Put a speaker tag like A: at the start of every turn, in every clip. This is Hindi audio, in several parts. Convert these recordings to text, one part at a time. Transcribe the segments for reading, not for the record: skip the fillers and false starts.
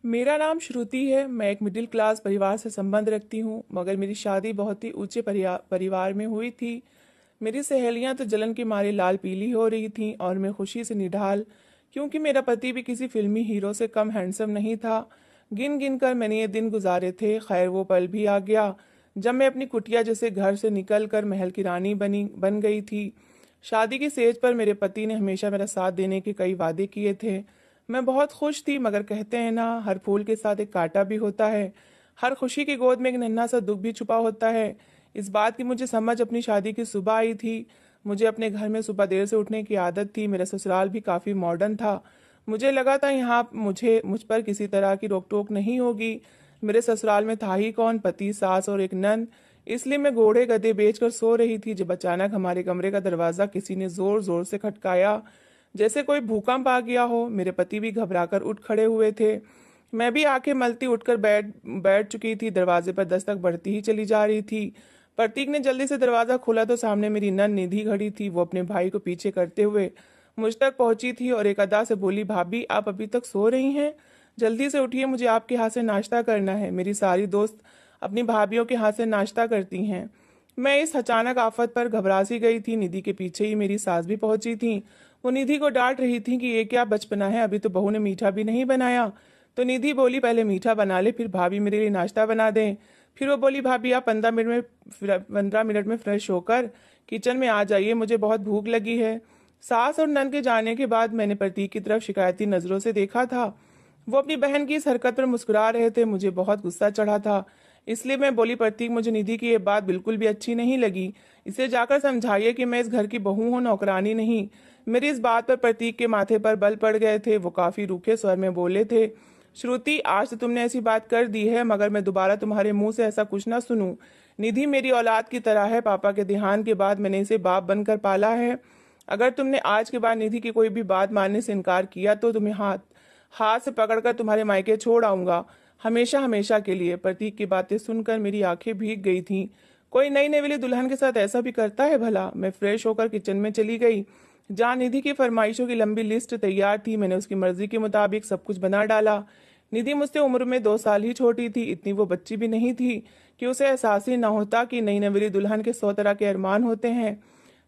A: मेरा नाम श्रुति है। मैं एक मिडिल क्लास परिवार से संबंध रखती हूँ, मगर मेरी शादी बहुत ही ऊंचे परिवार में हुई थी। मेरी सहेलियां तो जलन के मारे लाल पीली हो रही थीं और मैं खुशी से निढाल, क्योंकि मेरा पति भी किसी फिल्मी हीरो से कम हैंडसम नहीं था। गिन गिन कर मैंने ये दिन गुजारे थे। खैर, वो पल भी आ गया जब मैं अपनी कुटिया जैसे घर से निकल कर महल की रानी बन गई थी। शादी की सेज पर मेरे पति ने हमेशा मेरा साथ देने के कई वादे किए थे। मैं बहुत खुश थी, मगर कहते हैं ना, हर फूल के साथ एक कांटा भी होता है। हर खुशी की गोद में एक नन्हा सा दुख भी छुपा होता है। इस बात की मुझे समझ अपनी शादी की सुबह आई थी। मुझे अपने घर में सुबह देर से उठने की आदत थी। मेरा ससुराल भी काफी मॉडर्न था। मुझे लगा था यहाँ मुझ पर किसी तरह की रोक टोक नहीं होगी। मेरे ससुराल में था ही कौन, पति, सास और एक नंद। इसलिए मैं घोड़े गधे बेचकर सो रही थी जब अचानक हमारे कमरे का दरवाजा किसी ने जोर जोर से खटकाया, जैसे कोई भूकंप आ गया हो। मेरे पति भी घबराकर उठ खड़े हुए थे। मैं भी आंखें मलती उठकर बैठ बैठ चुकी थी। दरवाजे पर दस्तक बढ़ती ही चली जा रही थी। प्रतीक ने जल्दी से दरवाजा खोला तो सामने मेरी नन निधि खड़ी थी। वो अपने भाई को पीछे करते हुए मुझ तक पहुंची थी और एक अदा से बोली, भाभी, आप अभी तक सो रही हैं? जल्दी से उठिए, मुझे आपके हाथ से नाश्ता करना है। मेरी सारी दोस्त अपनी भाभीियों के हाथ से नाश्ता करती हैं। मैं इस अचानक आफत पर घबरा सी गई थी। निधि के पीछे ही मेरी सास भी पहुंची थी। वो निधि को डांट रही थी कि ये क्या बचपना है, अभी तो बहू ने मीठा भी नहीं बनाया। तो निधि बोली, पहले मीठा बना ले, फिर भाभी मेरे लिए नाश्ता बना दें। फिर वो बोली, भाभी आप 15 मिनट में फ्रेश होकर किचन में आ जाइए, मुझे बहुत भूख लगी है। सास और नन के जाने के बाद मैंने प्रतीक की तरफ शिकायती नजरों से देखा था। वो अपनी बहन की इस हरकत पर मुस्कुरा रहे थे। मुझे बहुत गुस्सा चढ़ा था। इसलिए मैं बोली, प्रतीक, मुझे निधि की ये बात बिल्कुल भी अच्छी नहीं लगी। इसे जाकर समझाइए कि मैं इस घर की बहू हूँ, नौकरानी नहीं। मेरी इस बात पर प्रतीक के माथे पर बल पड़ गए थे। वो काफी रूखे स्वर में बोले थे, श्रुति, आज तो तुमने ऐसी बात कर दी है, मगर मैं दोबारा तुम्हारे मुंह से ऐसा कुछ ना सुनूं। निधि मेरी औलाद की तरह है। पापा के देहांत के बाद मैंने इसे बाप बनकर पाला है। अगर तुमने आज के बाद निधि की कोई भी बात मानने से इनकार किया तो तुम्हें हाथ हाथ से पकड़कर तुम्हारे मायके छोड़ आऊंगा, हमेशा हमेशा के लिए। प्रतीक की बातें सुनकर मेरी आंखें भीग गई थीं। कोई नई नवेली दुल्हन के साथ ऐसा भी करता है भला? मैं फ्रेश होकर किचन में चली गई, जहाँ निधि की फरमाइशों की लंबी लिस्ट तैयार थी। मैंने उसकी मर्जी के मुताबिक सब कुछ बना डाला। निधि मुझसे उम्र में 2 साल ही छोटी थी। इतनी वो बच्ची भी नहीं थी कि उसे एहसास ही न होता कि नई नवेली दुल्हन के 100 तरह के अरमान होते हैं।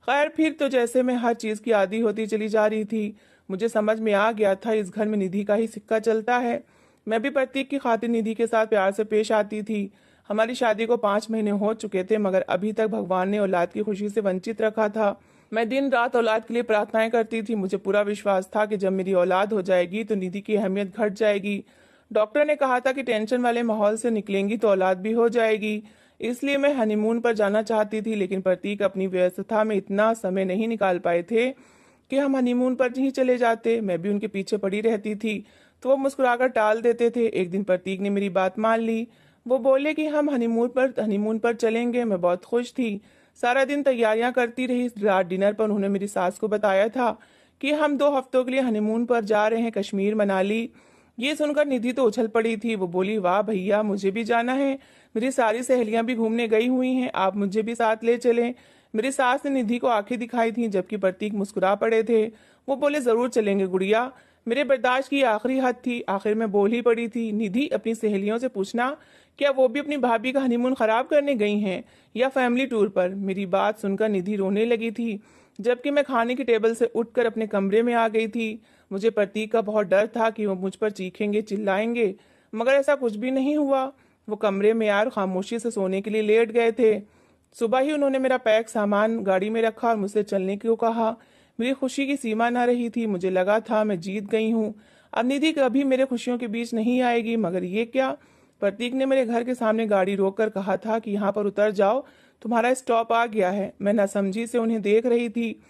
A: खैर, फिर तो जैसे मैं हर चीज की आदी होती चली जा रही थी। मुझे समझ में आ गया था, इस घर में निधि का ही सिक्का चलता है। मैं भी प्रतीक की खातिर निधि के साथ प्यार से पेश आती थी। हमारी शादी को 5 महीने हो चुके थे, मगर अभी तक भगवान ने औलाद की खुशी से वंचित रखा था। मैं दिन रात औलाद के लिए प्रार्थनाएं करती थी। मुझे पूरा विश्वास था कि जब मेरी औलाद हो जाएगी तो निधि की अहमियत घट जाएगी। डॉक्टर ने कहा था कि टेंशन वाले माहौल से निकलेंगी तो औलाद भी हो जाएगी। इसलिए मैं हनीमून पर जाना चाहती थी, लेकिन प्रतीक अपनी व्यस्तता में इतना समय नहीं निकाल पाए थे कि हम हनीमून पर ही चले जाते। मैं भी उनके पीछे पड़ी रहती थी, तो वो मुस्कुराकर टाल देते थे। एक दिन प्रतीक ने मेरी बात मान ली। वो बोले कि हम हनीमून पर चलेंगे। मैं बहुत खुश थी। सारा दिन तैयारियां करती रही। रात डिनर पर उन्होंने मेरी सास को बताया था कि हम 2 हफ्तों के लिए हनीमून पर जा रहे हैं, कश्मीर, मनाली। ये सुनकर निधि तो उछल पड़ी थी। वो बोली, वाह भैया, मुझे भी जाना है। मेरी सारी सहेलियां भी घूमने गई हुई हैं, आप मुझे भी साथ ले चलें। मेरी सास ने निधि को आंखें दिखाई थी, जबकि प्रतीक मुस्कुरा पड़े थे। वो बोले, जरूर चलेंगे गुड़िया। मेरे बर्दाश्त की आखिरी हद थी। आखिर में बोल ही पड़ी थी, निधि, अपनी सहेलियों से पूछना क्या वो भी अपनी भाभी का हनीमून खराब करने गई हैं या फैमिली टूर पर। मेरी बात सुनकर निधि रोने लगी थी, जबकि मैं खाने की टेबल से उठकर अपने कमरे में आ गई थी। मुझे प्रतीक का बहुत डर था कि वो मुझ पर चीखेंगे, चिल्लाएंगे, मगर ऐसा कुछ भी नहीं हुआ। वो कमरे में आए और खामोशी से सोने के लिए लेट गए थे। सुबह ही उन्होंने मेरा पैक सामान गाड़ी में रखा और मुझसे चलने को कहा। मेरी खुशी की सीमा न रही थी। मुझे लगा था मैं जीत गई हूँ। अब निधि कभी मेरे खुशियों के बीच नहीं आएगी। मगर ये क्या? प्रतीक ने मेरे घर के सामने गाड़ी रोककर कहा था कि यहाँ पर उतर जाओ, तुम्हारा स्टॉप आ गया है। मैं नासमझी से उन्हें देख रही थी।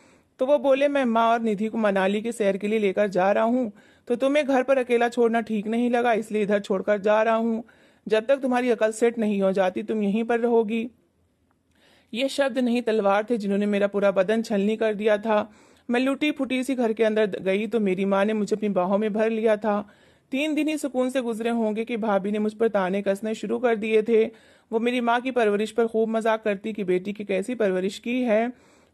A: तो वो बोले, मैं माँ और निधि को मनाली के सैर के लिए लेकर जा रहा हूँ, तो तुम्हें घर पर अकेला छोड़ना ठीक नहीं लगा, इसलिए इधर छोड़कर जा रहा हूँ। जब तक तुम्हारी अकल सेट नहीं हो जाती तुम यहीं पर रहोगी। ये शब्द नहीं, तलवार थे जिन्होंने मेरा पूरा बदन छलनी कर दिया था। मैं लुटी फुटी सी घर के अंदर गई तो मेरी माँ ने मुझे अपनी बाहों में भर लिया था। 3 दिन ही सुकून से गुजरे होंगे कि भाभी ने मुझ पर ताने कसने शुरू कर दिए थे। वो मेरी माँ की परवरिश पर खूब मजाक करती कि बेटी की कैसी परवरिश की है,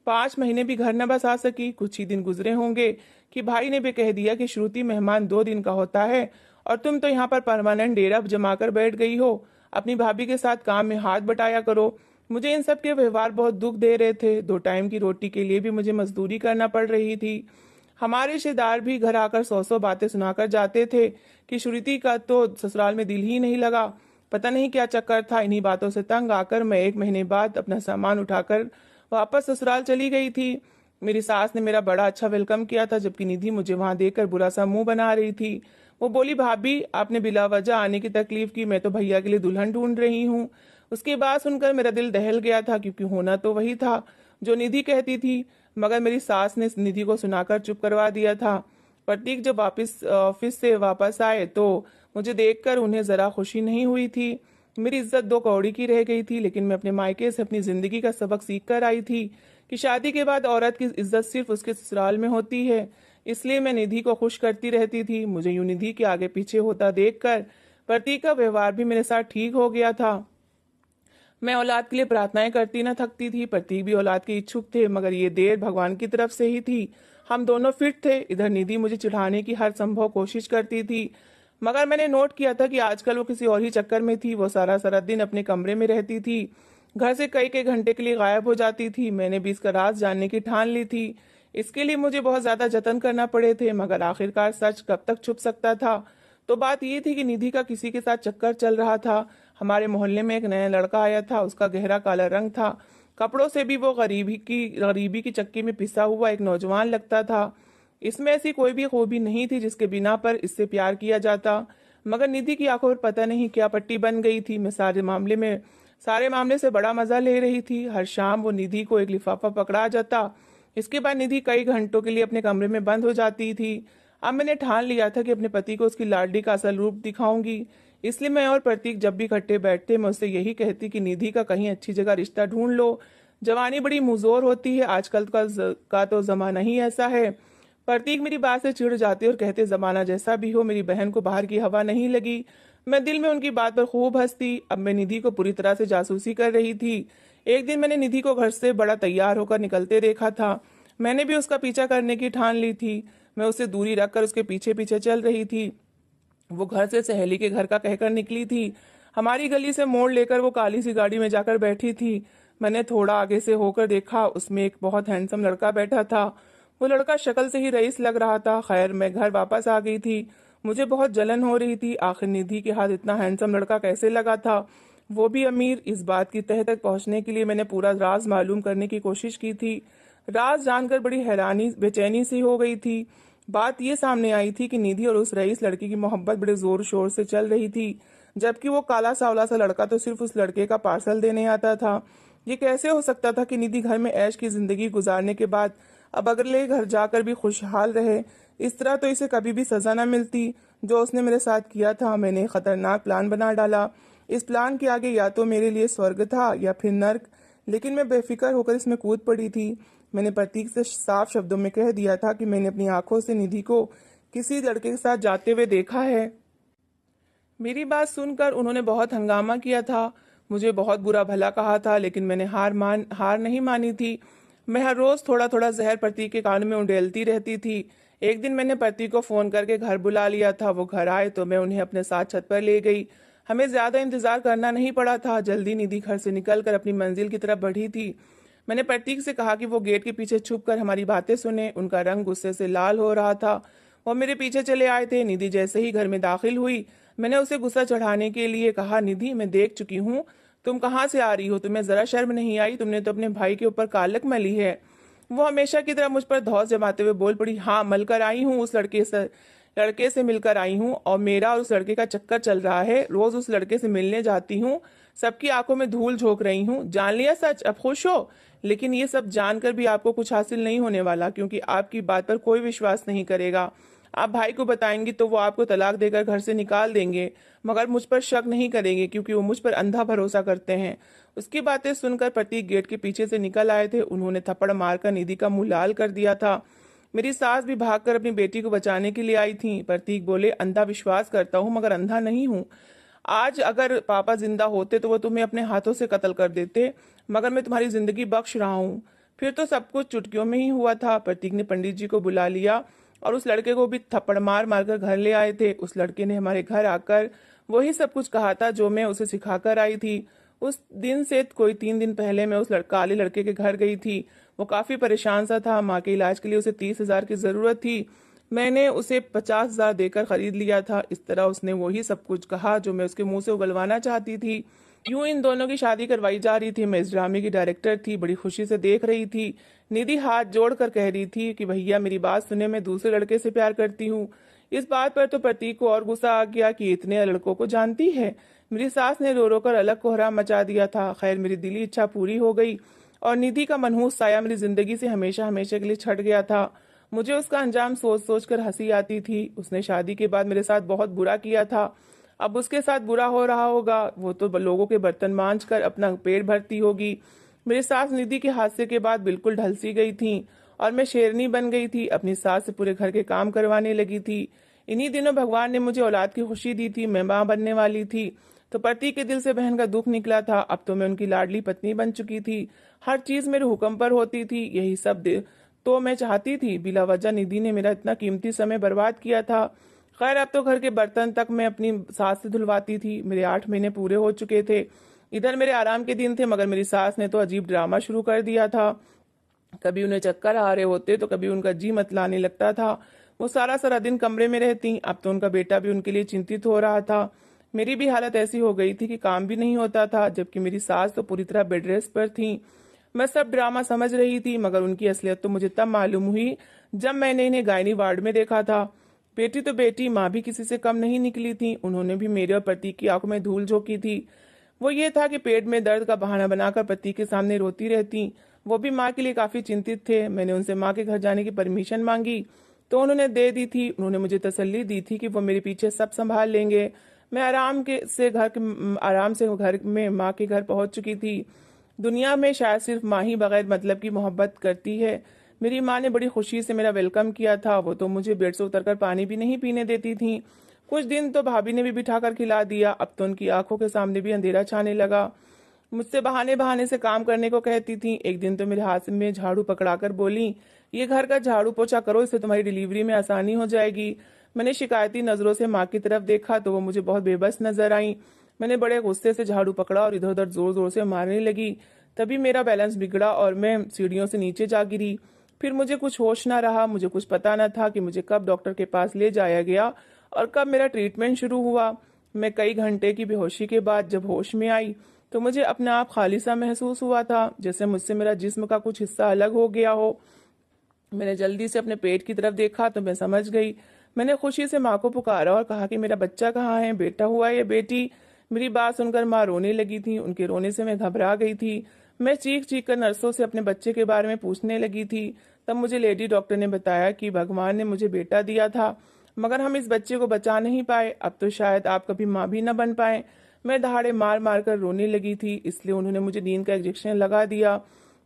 A: 5 महीने भी घर न बसा सकी। कुछ ही दिन गुजरे होंगे कि भाई ने भी कह दिया कि श्रुति, मेहमान 2 दिन का होता है और तुम तो यहाँ पर परमानेंट डेरा जमा कर बैठ गई हो। अपनी भाभी के साथ काम में हाथ बटाया करो। मुझे इन सब के व्यवहार बहुत दुख दे रहे थे। 2 टाइम की रोटी के लिए भी मुझे मजदूरी करना पड़ रही थी। हमारे रिश्तेदार भी घर आकर 100 बातें सुनाकर जाते थे कि श्रुति का तो ससुराल में दिल ही नहीं लगा। पता नहीं क्या चक्कर था। इन्हीं बातों से तंग आकर मैं 1 महीने बाद अपना सामान उठाकर वापस ससुराल चली गई थी। मेरी सास ने मेरा बड़ा अच्छा वेलकम किया था, जबकि निधि मुझे वहां देखकर बुरा सा मुंह बना रही थी। वो बोली, भाभी आपने बिला वजह आने की तकलीफ की, मैं तो भैया के लिए दुल्हन ढूंढ रही हूँ। उसकी बात सुनकर मेरा दिल दहल गया था, क्योंकि होना तो वही था जो निधि कहती थी। मगर मेरी सास ने निधि को सुनाकर चुप करवा दिया था। प्रतीक जब वापस ऑफिस से वापस आए तो मुझे देखकर उन्हें जरा खुशी नहीं हुई थी। मेरी इज्जत 2 कौड़ी की रह गई थी, लेकिन मैं अपने मायके से अपनी जिंदगी का सबक सीख कर आई थी कि शादी के बाद औरत की इज्जत सिर्फ उसके ससुराल में होती है। इसलिए मैं निधि को खुश करती रहती थी। मुझे यूं निधि के आगे पीछे होता देखकर प्रतीक का व्यवहार भी मेरे साथ ठीक हो गया था। मैं औलाद के लिए प्रार्थनाएं करती न थकती थी। प्रतीक भी औलाद के इच्छुक थे, मगर ये देर भगवान की तरफ से ही थी। हम दोनों फिट थे। इधर निधि मुझे चिढ़ाने की हर संभव कोशिश करती थी, मगर मैंने नोट किया था कि आजकल वो किसी और ही चक्कर में थी। वो सारा सारा दिन अपने कमरे में रहती थी, घर से कई कई घंटे के लिए गायब हो जाती थी। मैंने भी इसका राज जानने की ठान ली थी। इसके लिए मुझे बहुत ज्यादा जतन करना पड़े थे, मगर आखिरकार सच कब तक छुप सकता था। तो बात ये थी कि निधि का किसी के साथ चक्कर चल रहा था। हमारे मोहल्ले में एक नया लड़का आया था। उसका गहरा काला रंग था। कपड़ों से भी वो गरीबी की चक्की में पिसा हुआ एक नौजवान लगता था। इसमें ऐसी कोई भी खूबी नहीं थी जिसके बिना पर इससे प्यार किया जाता। मगर निधि की आंखों पर पता नहीं क्या पट्टी बन गई थी। मैं सारे मामले से बड़ा मजा ले रही थी। हर शाम वो निधि को एक लिफाफा पकड़ा जाता। इसके बाद निधि कई घंटों के लिए अपने कमरे में बंद हो जाती थी। अब मैंने ठान लिया था कि अपने पति को उसकी लाडली का असल रूप दिखाऊंगी। इसलिए मैं और प्रतीक जब भी इकट्ठे बैठते मैं उससे यही कहती कि निधि का कहीं अच्छी जगह रिश्ता ढूंढ लो। जवानी बड़ी मुजोर होती है, आजकल का तो जमाना ही ऐसा है। प्रतीक मेरी बात से चिढ़ जाते और कहते, जमाना जैसा भी हो, मेरी बहन को बाहर की हवा नहीं लगी। मैं दिल में उनकी बात पर खूब हंसती। अब मैं निधि को पूरी तरह से जासूसी कर रही थी। एक दिन मैंने निधि को घर से बड़ा तैयार होकर निकलते देखा था। मैंने भी उसका पीछा करने की ठान ली थी। मैं उससे दूरी रखकर उसके पीछे पीछे चल रही थी। वो घर से सहेली के घर का कहकर निकली थी। हमारी गली से मोड़ लेकर वो काली सी गाड़ी में जाकर बैठी थी। मैंने थोड़ा आगे से होकर देखा, उसमें एक बहुत हैंडसम लड़का बैठा था। वो लड़का शक्ल से ही रईस लग रहा था। खैर, मैं घर वापस आ गई थी। मुझे बहुत जलन हो रही थी। आखिर निधि के हाथ इतना हैंडसम लड़का कैसे लगा था, वो भी अमीर। इस बात की तह तक पहुंचने के लिए मैंने पूरा राज मालूम करने की कोशिश की थी। राज जानकर बड़ी हैरानी बेचैनी सी हो गई थी। बात ये सामने आई थी कि निधि और उस रईस लड़की की मोहब्बत बड़े जोर शोर से चल रही थी, जबकि वो काला सावला सा लड़का तो सिर्फ उस लड़के का पार्सल देने आता था। ये कैसे हो सकता था कि निधि घर में ऐश की जिंदगी गुजारने के बाद अब अगले घर जाकर भी खुशहाल रहे। इस तरह तो इसे कभी भी सजा न मिलती जो उसने मेरे साथ किया था। मैंने एक खतरनाक प्लान बना डाला। इस प्लान के आगे या तो मेरे लिए स्वर्ग था या फिर नर्क, लेकिन मैं बेफिक्र होकर इसमें कूद पड़ी थी। मैंने प्रतीक से साफ शब्दों में कह दिया था कि मैंने अपनी आंखों से निधि को किसी लड़के के साथ जाते हुए देखा है। मेरी बात सुनकर उन्होंने बहुत हंगामा किया था, मुझे बहुत बुरा भला कहा था, लेकिन मैंने हार नहीं मानी थी। मैं हर रोज थोड़ा थोड़ा जहर प्रतीक के कान में उंडेलती रहती थी। एक दिन मैंने प्रतीक को फोन करके घर बुला लिया था। वो घर आए तो मैं उन्हें अपने साथ छत पर ले गई। हमें ज्यादा इंतजार करना नहीं पड़ा था। जल्दी निधि घर से निकलकर अपनी मंजिल की तरफ बढ़ी थी। मैंने प्रतीक से कहा कि वो गेट के पीछे छुपकर हमारी बातें सुने। उनका रंग गुस्से से लाल हो रहा था। वो मेरे पीछे चले आए थे। निधि जैसे ही घर में दाखिल हुई, मैंने उसे गुस्सा चढ़ाने के लिए कहा, निधि, मैं देख चुकी हूँ तुम कहाँ से आ रही हो। तुम्हें जरा शर्म नहीं आई? तुमने तो अपने भाई के ऊपर कालक मली है। वो हमेशा की तरह मुझ पर धौंस जमाते हुए बोल पड़ी, हाँ, मलकर आई हूँ, उस लड़के से मिलकर आई हूँ और मेरा और उस लड़के का चक्कर चल रहा है। रोज उस लड़के से मिलने जाती हूँ, सबकी आंखों में धूल झोंक रही हूँ। जान लिया सच, अब खुश हो? लेकिन ये सब जानकर भी आपको कुछ हासिल नहीं होने वाला, क्योंकि आपकी बात पर कोई विश्वास नहीं करेगा। आप भाई को बताएंगी तो वो आपको तलाक देकर घर से निकाल देंगे, मगर मुझ पर शक नहीं करेंगे क्योंकि वो मुझ पर अंधा भरोसा करते हैं। उसकी बातें सुनकर प्रतीक गेट के पीछे से निकल आए थे। उन्होंने थप्पड़ मारकर निधि का मुंह लाल कर दिया था। मेरी सास भी भागकर अपनी बेटी को बचाने के लिए आई थी। प्रतीक बोले, अंधा विश्वास करता हूँ मगर अंधा नहीं हूँ। आज अगर पापा जिंदा होते तो वो तुम्हें अपने हाथों से कत्ल कर देते, मगर मैं तुम्हारी जिंदगी बख्श रहा हूँ। फिर तो सब कुछ चुटकियों में ही हुआ था। प्रतीक ने पंडित जी को बुला लिया और उस लड़के को भी थप्पड़ मार मार कर घर ले आए थे। उस लड़के ने हमारे घर आकर वही सब कुछ कहा था जो मैं उसे सिखाकर आई थी। उस दिन से कोई 3 दिन पहले मैं उस काले लड़के के घर गई थी। वो काफी परेशान सा था। माँ के इलाज के लिए उसे 30,000 की जरूरत थी। मैंने उसे 50,000 देकर खरीद लिया था। इस तरह उसने वही सब कुछ कहा जो मैं उसके मुंह से उगलवाना चाहती थी। यूं इन दोनों की शादी करवाई जा रही थी। मैं इस ड्रामे की डायरेक्टर थी, बड़ी खुशी से देख रही थी। निधि हाथ जोड़कर कह रही थी कि भैया मेरी बात सुने, मैं दूसरे लड़के से प्यार करती हूँ। इस बात पर तो प्रतीक को और गुस्सा आ गया कि इतने लड़कों को जानती है। मेरी सास ने रो रो कर अलग कोहराम मचा दिया था। खैर मेरी दिली इच्छा पूरी हो गई और निधि का मनहूस साया मेरी जिंदगी से हमेशा हमेशा के लिए छट गया था। मुझे उसका अंजाम सोच सोच कर हंसी आती थी। उसने शादी के बाद मेरे साथ बहुत बुरा किया था। अब उसके साथ बुरा हो रहा होगा। वो तो लोगों के बर्तन मांज कर अपना पेट भरती होगी। मेरी सास निधि के हादसे के बाद बिल्कुल ढल सी गई थी और मैं शेरनी बन गई थी। अपनी सास से पूरे घर के काम करवाने लगी थी। इन्हीं दिनों भगवान ने मुझे औलाद की खुशी दी थी। मैं माँ बनने वाली थी तो पति के दिल से बहन का दुख निकला था। अब तो मैं उनकी लाडली पत्नी बन चुकी थी। हर चीज मेरे हुक्म पर होती थी। यही सब तो मैं चाहती थी। बिला वजह निधि ने मेरा इतना कीमती समय बर्बाद किया था। खैर अब तो घर के बर्तन तक मैं अपनी सास से धुलवाती थी। मेरे 8 महीने पूरे हो चुके थे। इधर मेरे आराम के दिन थे, मगर मेरी सास ने तो अजीब ड्रामा शुरू कर दिया था। कभी उन्हें चक्कर आ रहे होते तो कभी उनका जी मतलाने लगता था। वो सारा सारा दिन कमरे में रहती। अब तो उनका बेटा भी उनके लिए चिंतित हो रहा था। मेरी भी हालत ऐसी हो गई थी कि काम भी नहीं होता था, जबकि मेरी सास तो पूरी तरह बेड रेस्ट पर थी। मैं सब ड्रामा समझ रही थी, मगर उनकी असलियत तो मुझे तब मालूम हुई जब मैंने इन्हें गायनी वार्ड में देखा था। बेटी तो बेटी, माँ भी किसी से कम नहीं निकली थी। उन्होंने भी मेरे और प्रतीक की आंखों में धूल झोंकी थी। वो ये था कि पेट में दर्द का बहाना बनाकर प्रतीक के सामने रोती रहती। वो भी माँ के लिए काफी चिंतित थे। मैंने उनसे माँ के घर जाने की परमिशन मांगी तो उन्होंने दे दी थी। उन्होंने मुझे तसल्ली दी थी कि वो मेरे पीछे सब संभाल लेंगे। मैं आराम से घर में माँ के घर पहुंच चुकी थी। दुनिया में शायद सिर्फ माँ ही बगैर मतलब की मोहब्बत करती है। मेरी माँ ने बड़ी खुशी से मेरा वेलकम किया था। वो तो मुझे बेड से उतरकर पानी भी नहीं पीने देती थी। कुछ दिन तो भाभी ने भी बिठाकर खिला दिया। अब तो उनकी आंखों के सामने भी अंधेरा छाने लगा। मुझसे बहाने बहाने से काम करने को कहती थी। एक दिन तो मेरे हाथ में झाड़ू पकड़ाकर बोली, ये घर का झाड़ू पोछा करो, इससे तुम्हारी डिलीवरी में आसानी हो जाएगी। मैंने शिकायती नजरों से माँ की तरफ देखा तो वो मुझे बहुत बेबस नजर आई। मैंने बड़े गुस्से से झाड़ू पकड़ा और इधर उधर जोर जोर से मारने लगी। तभी मेरा बैलेंस बिगड़ा और मैं सीढ़ियों से नीचे जा गिरी। फिर मुझे कुछ होश ना रहा। मुझे कुछ पता न था कि मुझे कब डॉक्टर के पास ले जाया गया और कब मेरा ट्रीटमेंट शुरू हुआ। मैं कई घंटे की बेहोशी के बाद जब होश में आई तो मुझे अपने आप खाली सा महसूस हुआ था, जैसे मुझसे मेरा जिस्म का कुछ हिस्सा अलग हो गया हो। मैंने जल्दी से अपने पेट की तरफ देखा तो मैं समझ गई। मैंने खुशी से माँ को पुकारा और कहा कि मेरा बच्चा कहाँ है, बेटा हुआ या बेटी। मेरी बात सुनकर माँ रोने लगी थी। उनके रोने से मैं घबरा गई थी। मैं चीख चीख कर नर्सों से अपने बच्चे के बारे में पूछने लगी थी। तब मुझे लेडी डॉक्टर ने बताया कि भगवान ने मुझे बेटा दिया था, मगर हम इस बच्चे को बचा नहीं पाए। अब तो शायद आप कभी माँ भी न बन पाए। मैं दहाड़े मार मार कर रोने लगी थी, इसलिए उन्होंने मुझे नींद का इंजेक्शन लगा दिया।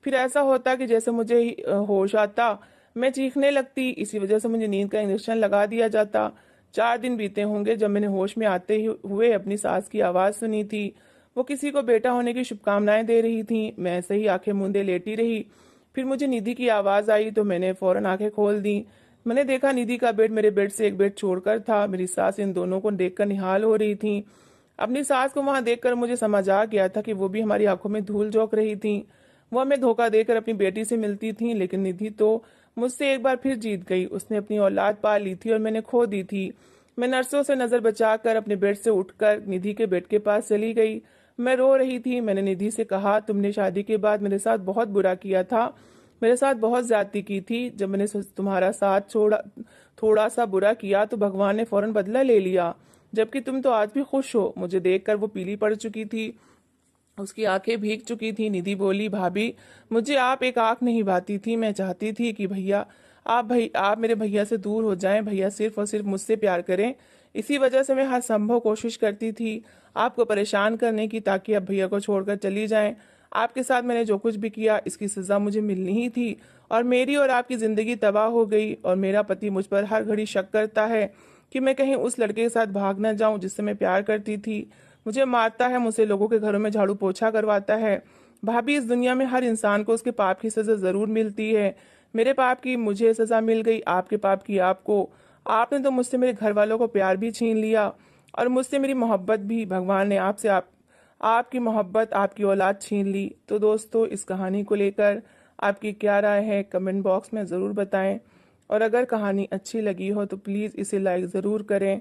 A: फिर ऐसा होता कि जैसे मुझे होश आता, मैं चीखने लगती। इसी वजह से मुझे नींद का इंजेक्शन लगा दिया जाता। 4 दिन बीते होंगे जब मैंने होश में आते ही हुए अपनी सास की आवाज सुनी थी। वो किसी को बेटा होने की शुभकामनाएं दे रही थी। मैं ऐसे ही आंखें मूंदे लेटी रही। फिर मुझे निधि की आवाज आई तो मैंने फौरन आंखें खोल दी। मैंने देखा निधि का बेड मेरे बेड से एक बेड छोड़कर था। मेरी सास इन दोनों को देखकर निहाल हो रही थी। अपनी सास को वहां देखकर मुझे समझ आ गया था कि वो भी हमारी आंखों में धूल झोंक रही थी। वो हमें धोखा देकर अपनी बेटी से मिलती थी, लेकिन निधि तो मुझसे एक बार फिर जीत गई। उसने अपनी औलाद पाल ली थी और मैंने खो दी थी। मैं नर्सों से नजर बचाकर अपने बेड से उठकर निधि के बेड के पास चली गई। मैं रो रही थी। मैंने निधि से कहा, तुमने शादी के बाद मेरे साथ बहुत बुरा किया था, मेरे साथ बहुत ज्यादती की थी। जब मैंने तुम्हारा साथ छोड़ा, थोड़ा सा बुरा किया तो भगवान ने फौरन बदला ले लिया, जबकि तुम तो आज भी खुश हो। मुझे देखकर वो पीली पड़ चुकी थी, उसकी आंखें भीग चुकी थी। निधि बोली, भाभी मुझे आप एक आंख नहीं भाती थी। मैं चाहती थी कि भैया आप मेरे भैया से दूर हो जाएं। भैया सिर्फ और सिर्फ मुझसे प्यार करें। इसी वजह से मैं हर संभव कोशिश करती थी आपको परेशान करने की, ताकि आप भैया को छोड़कर चली जाएं। आपके साथ मैंने जो कुछ भी किया इसकी सजा मुझे मिलनी ही थी, और मेरी और आपकी जिंदगी तबाह हो गई। और मेरा पति मुझ पर हर घड़ी शक करता है कि मैं कहीं उस लड़के के साथ भाग न जाऊं जिससे मैं प्यार करती थी। मुझे मारता है, मुझसे लोगों के घरों में झाड़ू पोछा करवाता है। भाभी, इस दुनिया में हर इंसान को उसके पाप की सजा जरूर मिलती है। मेरे पाप की मुझे सज़ा मिल गई, आपके पाप की आपको। आपने तो मुझसे मेरे घर वालों को प्यार भी छीन लिया और मुझसे मेरी मोहब्बत भी। भगवान ने आपसे आपकी मोहब्बत, आपकी औलाद छीन ली। तो दोस्तों, इस कहानी को लेकर आपकी क्या राय है, कमेंट बॉक्स में ज़रूर बताएं। और अगर कहानी अच्छी लगी हो तो प्लीज़ इसे लाइक ज़रूर करें।